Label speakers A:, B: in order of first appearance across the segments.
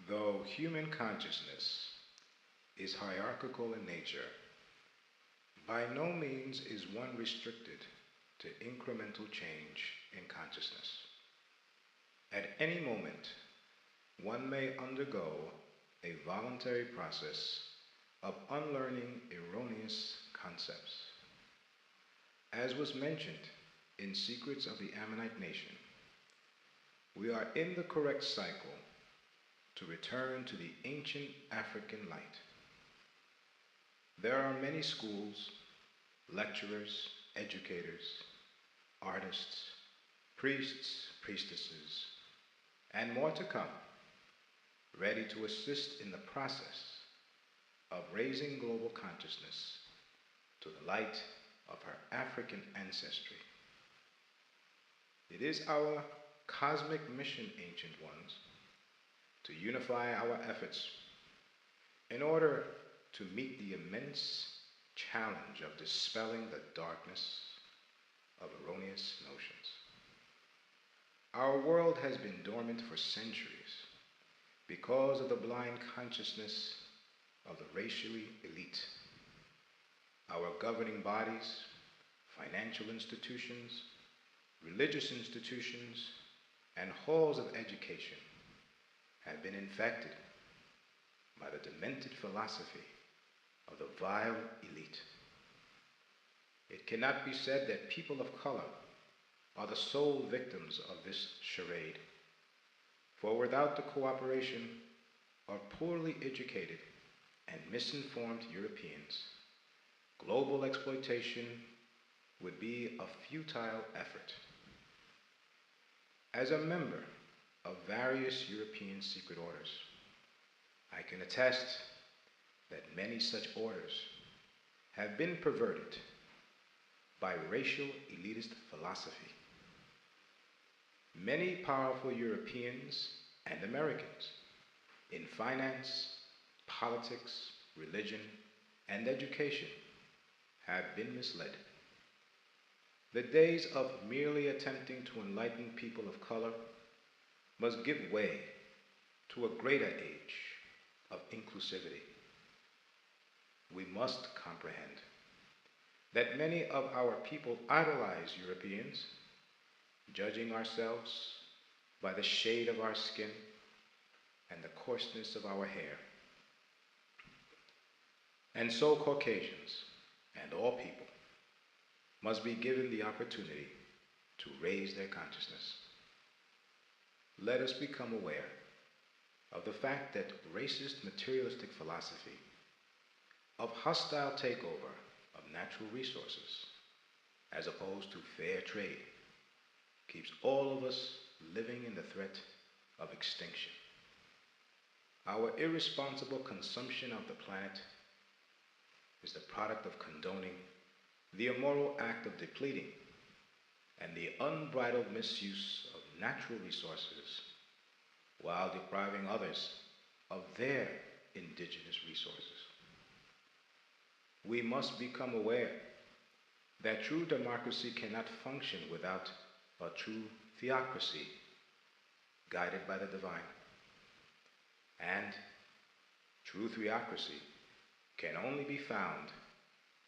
A: Though human consciousness is hierarchical in nature, by no means is one restricted to incremental change in consciousness. At any moment, one may undergo a voluntary process of unlearning erroneous concepts. As was mentioned in Secrets of the Ammonite Nation, we are in the correct cycle to return to the ancient African light. There are many schools, lecturers, educators, artists, priests, priestesses, and more to come, ready to assist in the process of raising global consciousness to the light of her African ancestry. It is our cosmic mission, ancient ones, to unify our efforts in order to meet the immense challenge of dispelling the darkness of erroneous notions. Our world has been dormant for centuries because of the blind consciousness of the racially elite. Our governing bodies, financial institutions, religious institutions, and halls of education have been infected by the demented philosophy of the vile elite. It cannot be said that people of color are the sole victims of this charade, for without the cooperation of poorly educated and misinformed Europeans, global exploitation would be a futile effort. As a member of various European secret orders, I can attest that many such orders have been perverted by racial elitist philosophy. Many powerful Europeans and Americans in finance, politics, religion, and education have been misled. The days of merely attempting to enlighten people of color must give way to a greater age of inclusivity. We must comprehend that many of our people idolize Europeans, judging ourselves by the shade of our skin and the coarseness of our hair. And so Caucasians and all people must be given the opportunity to raise their consciousness. Let us become aware of the fact that racist materialistic philosophy of hostile takeover of natural resources, as opposed to fair trade, keeps all of us living in the threat of extinction. Our irresponsible consumption of the planet is the product of condoning the immoral act of depleting and the unbridled misuse of natural resources while depriving others of their indigenous resources. We must become aware that true democracy cannot function without a true theocracy guided by the divine. And true theocracy can only be found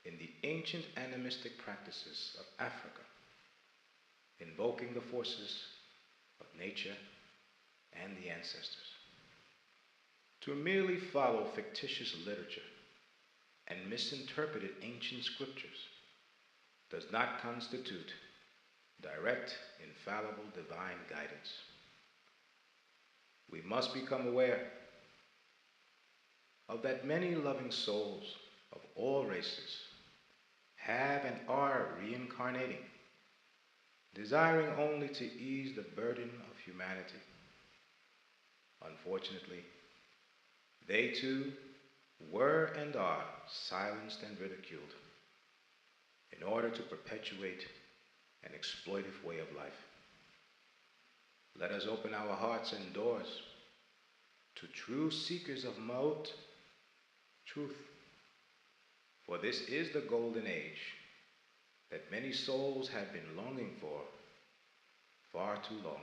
A: in the ancient animistic practices of Africa, invoking the forces of nature and the ancestors. To merely follow fictitious literature and misinterpreted ancient scriptures does not constitute direct, infallible divine guidance. We must become aware of that many loving souls of all races have and are reincarnating, desiring only to ease the burden of humanity. Unfortunately, they too were and are silenced and ridiculed in order to perpetuate an exploitive way of life. Let us open our hearts and doors to true seekers of Maut, truth. For this is the golden age that many souls have been longing for far too long.